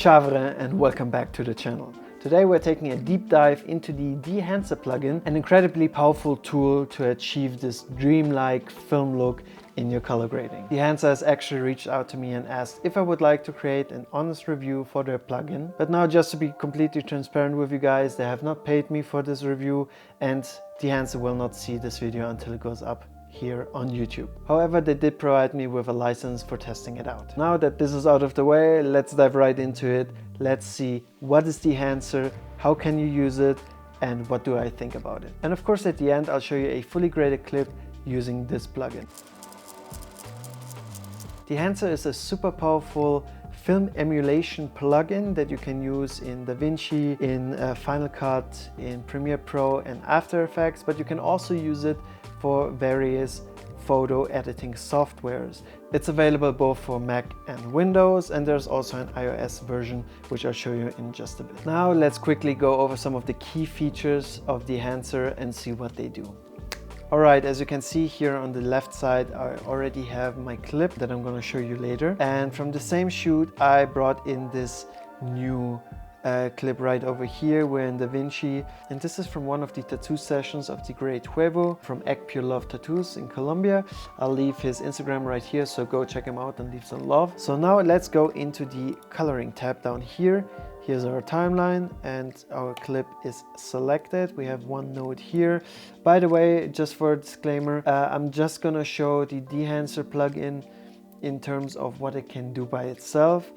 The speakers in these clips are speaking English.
Ciao and welcome back to the channel. Today we're taking a deep dive into the Dehancer plugin, an incredibly powerful tool to achieve this dreamlike film look in your color grading. Dehancer has actually reached out to me and asked if I would like to create an honest review for their plugin. But now, just to be completely transparent with you guys, they have not paid me for this review and Dehancer will not see this video until it goes up here on YouTube. However, they did provide me with a license for testing it out. Now that this is out of the way, let's dive right into it. Let's see what is Dehancer, how can you use it, and what do I think about it. And of course, at the end, I'll show you a fully graded clip using this plugin. Dehancer is a super powerful film emulation plugin that you can use in DaVinci, in Final Cut, in Premiere Pro and After Effects, but you can also use it for various photo editing softwares. It's available both for Mac and Windows, and there's also an iOS version, which I'll show you in just a bit. Now let's quickly go over some of the key features of Dehancer and see what they do. Alright, as you can see here on the left side, I already have my clip that I'm going to show you later. And from the same shoot, I brought in this new clip right over here. We're in DaVinci, and this is from one of the tattoo sessions of the great Huevo from Egg Pure Love Tattoos in Colombia. I'll leave his Instagram right here, so go check him out and leave some love. So now let's go into the coloring tab down here. Here's our timeline and our clip is selected. We have one node here. By the way, just for a disclaimer, I'm just gonna show the Dehancer plugin in terms of what it can do by itself.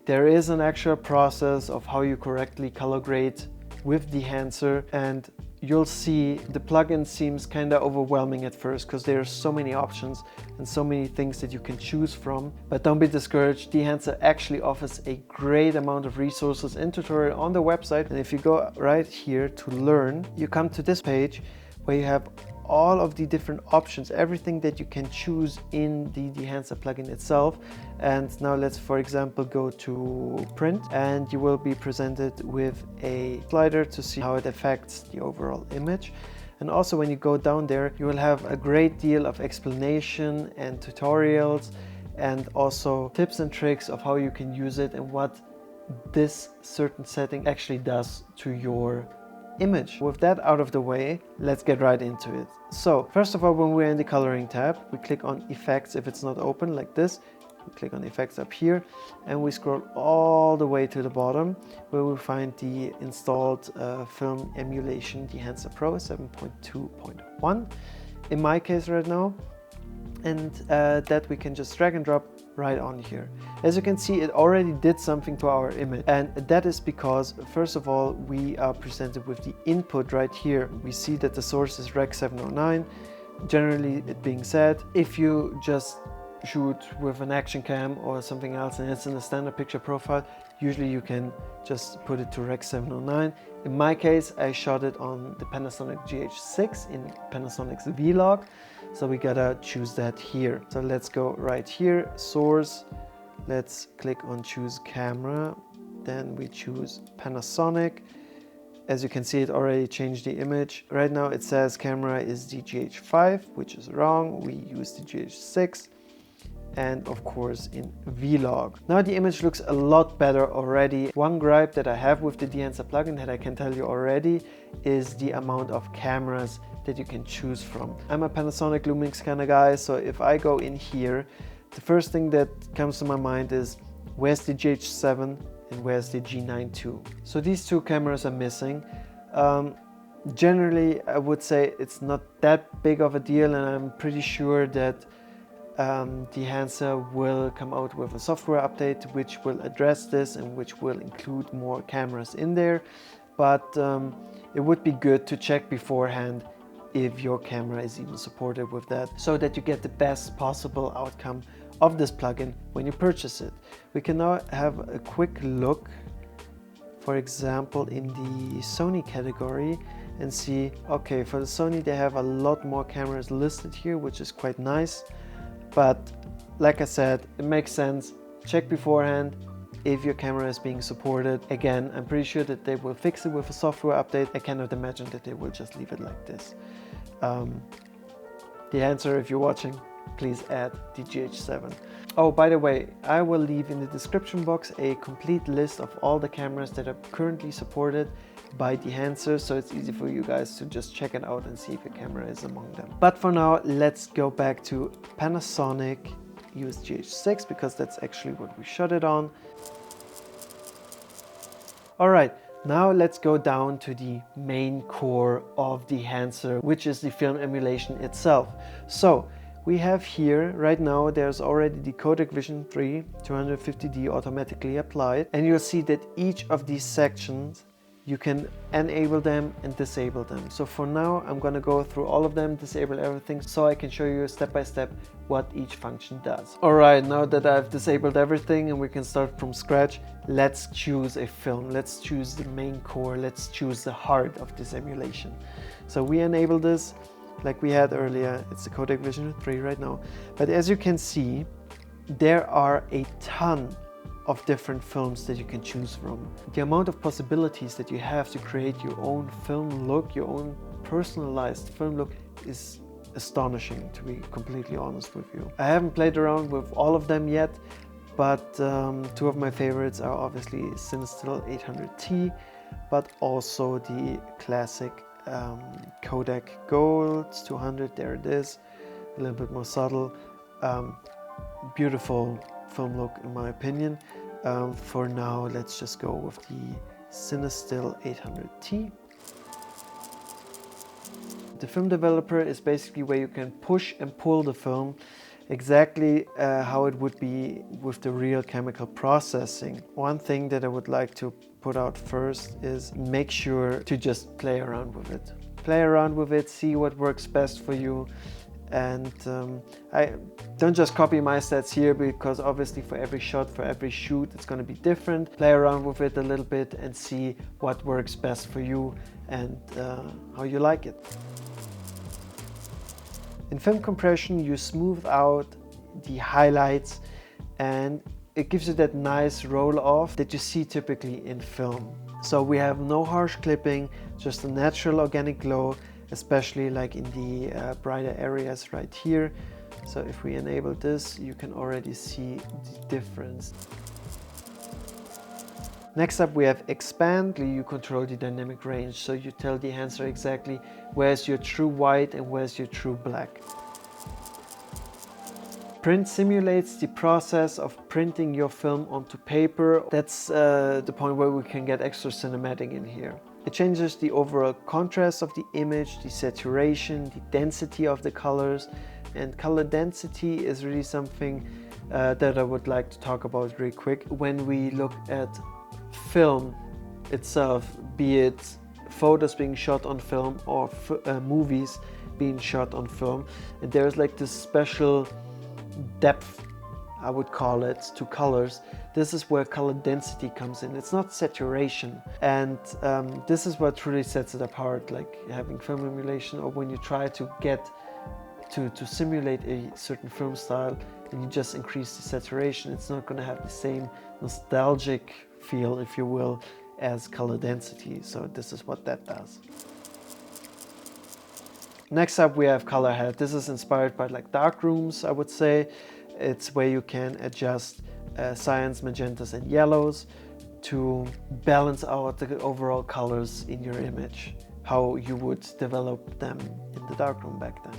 There is an actual process of how you correctly color grade with Dehancer, and you'll see the plugin seems kind of overwhelming at first because there are so many options and so many things that you can choose from. But don't be discouraged, Dehancer actually offers a great amount of resources and tutorial on the website. And if you go right here to learn, you come to this page where you have all of the different options, everything that you can choose in the Dehancer plugin itself. And now let's, for example, go to print, and you will be presented with a slider to see how it affects the overall image. And also when you go down there, you will have a great deal of explanation and tutorials, and also tips and tricks of how you can use it and what this certain setting actually does to your image. With that out of the way, let's get right into it. So first of all, when we're in the coloring tab, we click on effects if it's not open, like this. We click on effects up here and we scroll all the way to the bottom where we find the installed film emulation Dehancer Pro 7.2.1 in my case right now, and that we can just drag and drop right on here. As you can see, it already did something to our image, and that is because first of all, we are presented with the input right here. We see that the source is Rec 709. Generally, it being said, if you just shoot with an action cam or something else and it's in a standard picture profile, usually you can just put it to Rec 709. In my case, I shot it on the Panasonic GH6 in Panasonic's Vlog, so we gotta choose that here. So let's go right here, source, let's click on choose camera, then we choose Panasonic. As you can see, it already changed the image. Right now it says camera is the GH5, which is wrong. We use the GH6. And of course in Vlog. Now the image looks a lot better already. One gripe that I have with the Dehancer plugin that I can tell you already is the amount of cameras that you can choose from. I'm a Panasonic Lumix kind of guy, so if I go in here, the first thing that comes to my mind is where's the GH7 and where's the G9 II? So these two cameras are missing. Generally, I would say it's not that big of a deal, and I'm pretty sure that Dehancer will come out with a software update which will address this and which will include more cameras in there. But it would be good to check beforehand if your camera is even supported with that, so that you get the best possible outcome of this plugin when you purchase it. We can now have a quick look, for example, in the Sony category and see, okay, for the Sony they have a lot more cameras listed here, which is quite nice. But like I said, it makes sense. Check beforehand if your camera is being supported. Again, I'm pretty sure that they will fix it with a software update. I cannot imagine that they will just leave it like this. Dehancer, if you're watching, please add the GH7. Oh, by the way, I will leave in the description box a complete list of all the cameras that are currently supported by Dehancer, so it's easy for you guys to just check it out and see if your camera is among them. But for now, let's go back to Panasonic EOS GH6 because that's actually what we shot it on. All right, now let's go down to the main core of Dehancer, which is the film emulation itself. So we have here, right now, there's already the Codec Vision 3 250D automatically applied. And you'll see that each of these sections, you can enable them and disable them. So for now, I'm gonna go through all of them, disable everything, so I can show you step by step what each function does. All right, now that I've disabled everything and we can start from scratch, let's choose a film. Let's choose the main core. Let's choose the heart of this emulation. So we enable this like we had earlier. It's the Codec Vision 3 right now. But as you can see, there are a ton of different films that you can choose from. The amount of possibilities that you have to create your own film look, your own personalized film look, is astonishing, to be completely honest with you. I haven't played around with all of them yet, but two of my favorites are obviously Cinestill 800T, but also the classic Kodak Gold 200. There it is, a little bit more subtle. Beautiful film look in my opinion. For now, let's just go with the Cinestill 800T. The film developer is basically where you can push and pull the film exactly how it would be with the real chemical processing. One thing that I would like to put out first is make sure to just play around with it. Play around with it, see what works best for you. And I don't just copy my stats here, because obviously for every shot, for every shoot, it's going to be different. Play around with it a little bit and see what works best for you and how you like it. In film compression, you smooth out the highlights and it gives you that nice roll off that you see typically in film. So we have no harsh clipping, just a natural organic glow, especially like in the brighter areas right here. So if we enable this, you can already see the difference. Next up we have expand. You control the dynamic range, so you tell Dehancer exactly where's your true white and where's your true black. Print simulates the process of printing your film onto paper. That's the point where we can get extra cinematic in here. It changes the overall contrast of the image, the saturation, the density of the colors, and color density is really something that I would like to talk about really quick. When we look at film itself, be it photos being shot on film or movies being shot on film, and there's like this special depth, I would call it, to colors. This is where color density comes in. It's not saturation, and this is what truly sets it apart, like having film emulation, or when you try to get to simulate a certain film style and you just increase the saturation, it's not going to have the same nostalgic feel, if you will, as color density. So this is what that does. Next up we have color head. This is inspired by like dark rooms, I would say. It's where you can adjust cyans, magentas and yellows to balance out the overall colors in your image, how you would develop them in the darkroom back then.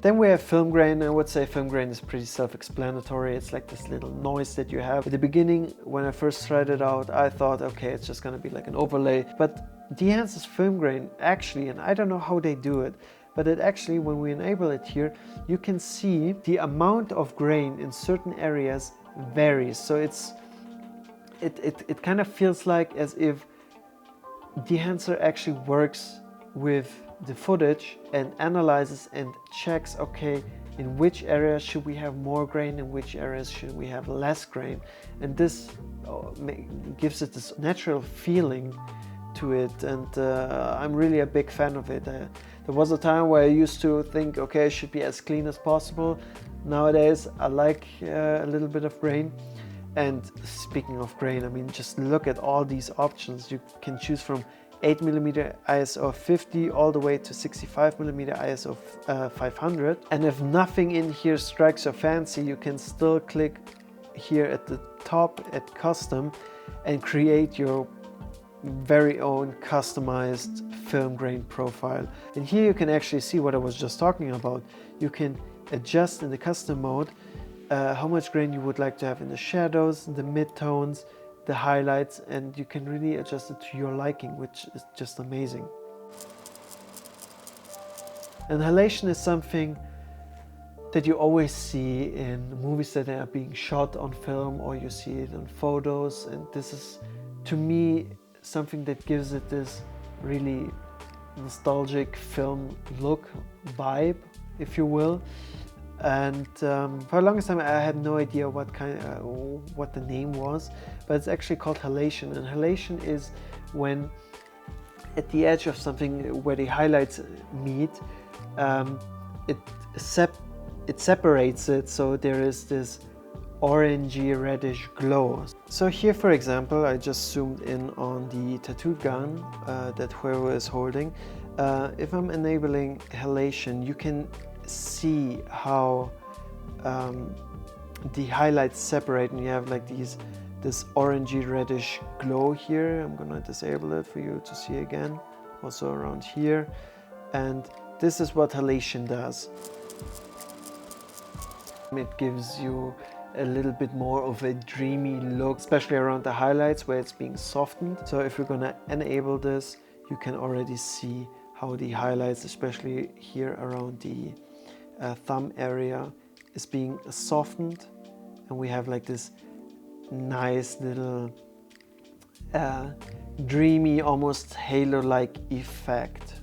Then we have film grain. I would say film grain is pretty self-explanatory. It's like this little noise that you have. At the beginning, when I first tried it out, I thought, okay, it's just gonna be like an overlay. But Dehancer's film grain actually, and I don't know how they do it, but it actually, when we enable it here, you can see the amount of grain in certain areas varies. So it kind of feels like as if Dehancer actually works with the footage and analyzes and checks, okay, in which areas should we have more grain, in which areas should we have less grain, and this gives it this natural feeling to it, and I'm really a big fan of it. There was a time where I used to think, okay, it should be as clean as possible. Nowadays I like a little bit of grain. And speaking of grain, I mean, just look at all these options. You can choose from 8mm ISO 50 all the way to 65mm ISO 500. And if nothing in here strikes your fancy, you can still click here at the top at custom and create your very own customized film grain profile. And here you can actually see what I was just talking about. You can adjust in the custom mode how much grain you would like to have in the shadows, the midtones, the highlights, and you can really adjust it to your liking, which is just amazing. And halation is something that you always see in movies that are being shot on film, or you see it in photos, and this is, to me, something that gives it this really nostalgic film look, vibe, if you will. And for the longest time I had no idea what the name was, but it's actually called halation. And halation is when at the edge of something where the highlights meet, it separates it, so there is this orangey reddish glow. So here, for example, I just zoomed in on the tattoo gun that whoever is holding. If I'm enabling halation, you can see how the highlights separate, and you have like this orangey reddish glow here. I'm gonna disable it for you to see again, also around here. And this is what halation does. It gives you a little bit more of a dreamy look, especially around the highlights where it's being softened. So if you're gonna enable this, you can already see how the highlights, especially here around the thumb area, is being softened, and we have like this nice little dreamy, almost halo-like effect.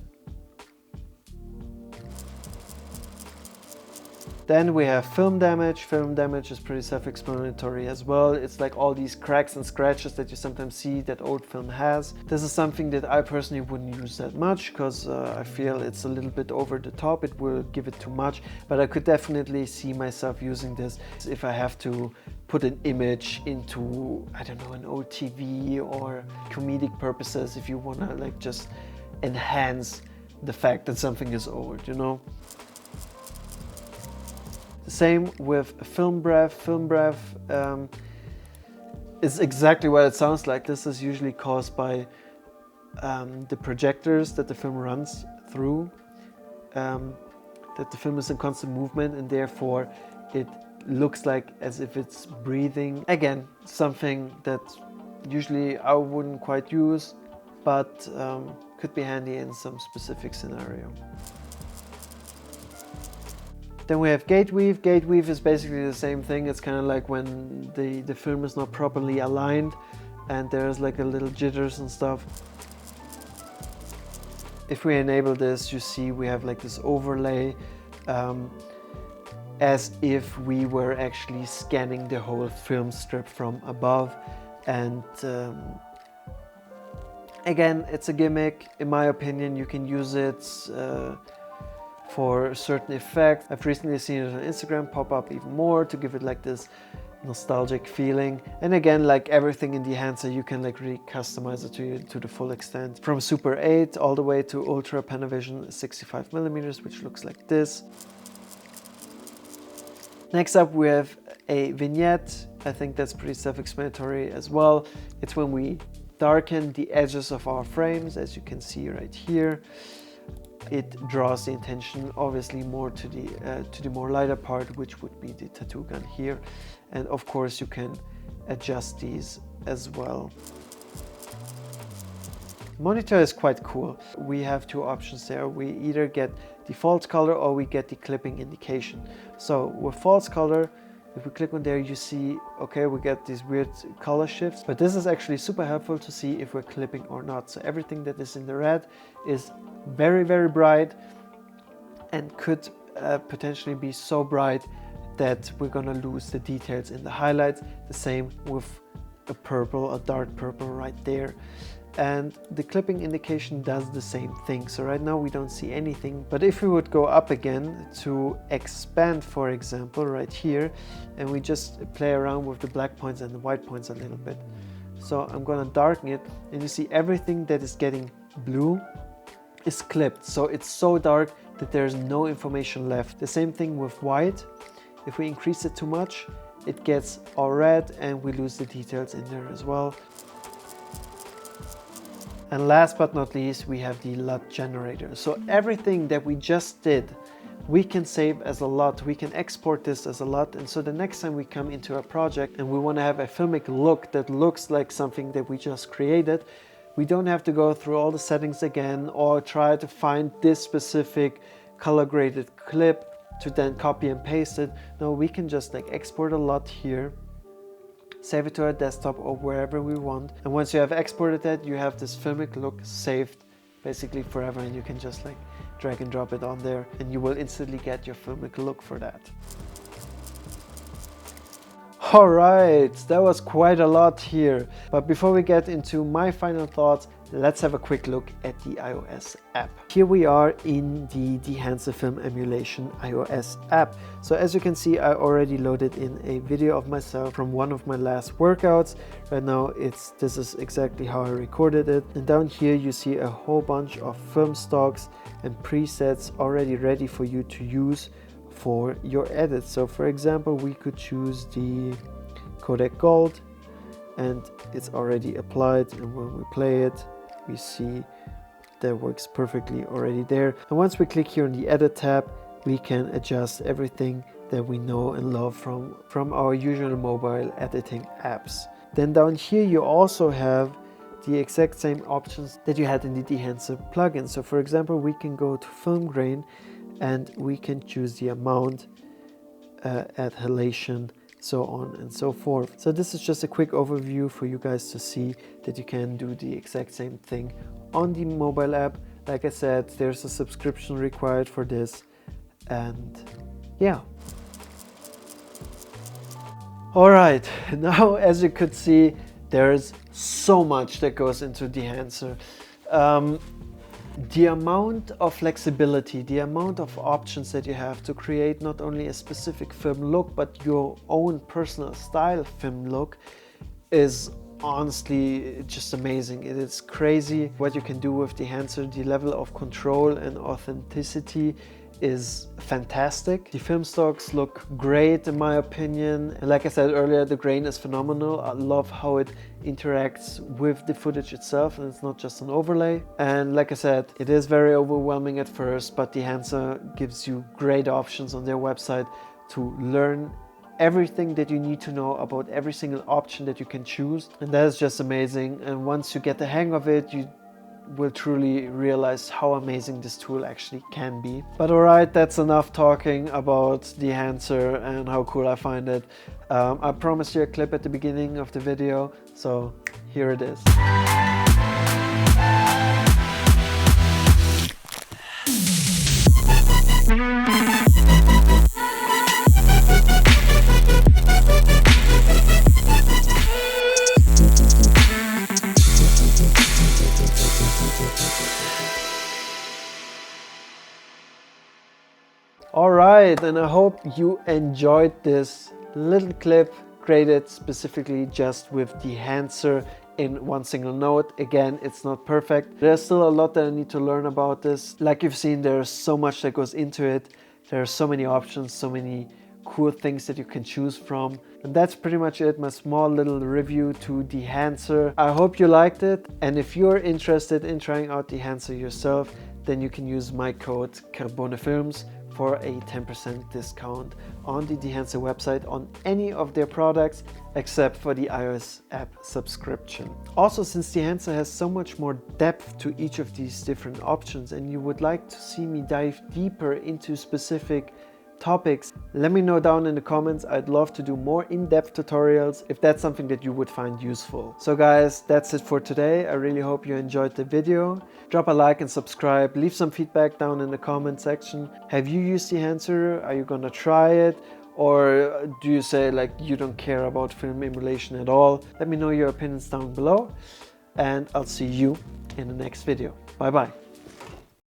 Then we have film damage. Film damage is pretty self-explanatory as well. It's like all these cracks and scratches that you sometimes see that old film has. This is something that I personally wouldn't use that much, because I feel it's a little bit over the top. It will give it too much, but I could definitely see myself using this if I have to put an image into, I don't know, an old TV or comedic purposes, if you want to like just enhance the fact that something is old, you know. Same with film breath. Film breath is exactly what it sounds like. This is usually caused by the projectors that the film runs through, that the film is in constant movement, and therefore it looks like as if it's breathing. Again, something that usually I wouldn't quite use, but could be handy in some specific scenario. Then we have gate weave. Gate weave is basically the same thing. It's kind of like when the film is not properly aligned and there's like a little jitters and stuff. If we enable this, you see we have like this overlay, as if we were actually scanning the whole film strip from above. And again, it's a gimmick. In my opinion, you can use it for certain effects. I've recently seen it on Instagram pop up even more to give it like this nostalgic feeling. And again, like everything in Dehancer, you can like really customize it to the full extent. From Super 8 all the way to Ultra Panavision 65mm, which looks like this. Next up we have a vignette. I think that's pretty self-explanatory as well. It's when we darken the edges of our frames, as you can see right here. It draws the attention obviously more to the more lighter part, which would be the tattoo gun here. And of course you can adjust these as well. Monitor is quite cool. We have two options there. We either get the false color or we get the clipping indication. So with false color, if we click on there, you see, okay, we get these weird color shifts, but this is actually super helpful to see if we're clipping or not. So everything that is in the red is very, very bright and could potentially be so bright that we're gonna lose the details in the highlights. The same with a purple, a dark purple right there. And the clipping indication does the same thing. So right now we don't see anything, but if we would go up again to expand, for example, right here, and we just play around with the black points and the white points a little bit. So I'm gonna darken it, and you see everything that is getting blue is clipped, so it's so dark that there's no information left. The same thing with white. If we increase it too much, it gets all red and we lose the details in there as well. And last but not least, we have the LUT generator. So everything that we just did, we can save as a LUT. We can export this as a LUT. And so the next time we come into a project and we want to have a filmic look that looks like something that we just created, we don't have to go through all the settings again or try to find this specific color graded clip to then copy and paste it. No, we can just like export a LUT here, save it to our desktop or wherever we want. And once you have exported that, you have this filmic look saved basically forever, and you can just like drag and drop it on there and you will instantly get your filmic look for that. All right, that was quite a lot here. But before we get into my final thoughts, let's have a quick look at the iOS app. Here we are in the Dehancer Film Emulation iOS app. So as you can see, I already loaded in a video of myself from one of my last workouts. Right now, this is exactly how I recorded it. And down here, you see a whole bunch of film stocks and presets already ready for you to use for your edits. So for example, we could choose the codec gold and it's already applied, and when we play it we see that works perfectly already there. And once we click here on the edit tab, we can adjust everything that we know and love from our usual mobile editing apps. Then down here you also have the exact same options that you had in the Dehancer plugin. So for example, we can go to film grain and we can choose the amount, add halation, so on and so forth. So this is just a quick overview for you guys to see that you can do the exact same thing on the mobile app. Like I said, there's a subscription required for this, and yeah. All right, now as you could see, there's so much that goes into Dehancer. The amount of flexibility, the amount of options that you have to create not only a specific film look, but your own personal style film look is honestly just amazing. It is crazy what you can do with Dehancer. The level of control and authenticity is fantastic. The film stocks look great in my opinion. And like I said earlier, the grain is phenomenal. I love how it interacts with the footage itself and it's not just an overlay. And like I said, it is very overwhelming at first, but Dehancer gives you great options on their website to learn everything that you need to know about every single option that you can choose. And that is just amazing. And once you get the hang of it, you will truly realize how amazing this tool actually can be. But alright, that's enough talking about Dehancer and how cool I find it. I promised you a clip at the beginning of the video, so here it is. Alright, and I hope you enjoyed this little clip created specifically just with Dehancer in one single note. Again, it's not perfect. There's still a lot that I need to learn about this. Like you've seen, there's so much that goes into it. There are so many options, so many cool things that you can choose from. And that's pretty much it, my small little review to Dehancer. I hope you liked it. And if you're interested in trying out Dehancer yourself, then you can use my code CarbonFilms for a 10% discount on the Dehancer website on any of their products except for the iOS app subscription. Also, since Dehancer has so much more depth to each of these different options and you would like to see me dive deeper into specific topics, let me know down in the comments. I'd love to do more in-depth tutorials if that's something that you would find useful. So guys, that's it for today. I really hope you enjoyed the video. Drop a like and subscribe. Leave some feedback down in the comment section. Have you used Dehancer? Are you gonna try it? Or do you say like you don't care about film emulation at all? Let me know your opinions down below and I'll see you in the next video. Bye bye.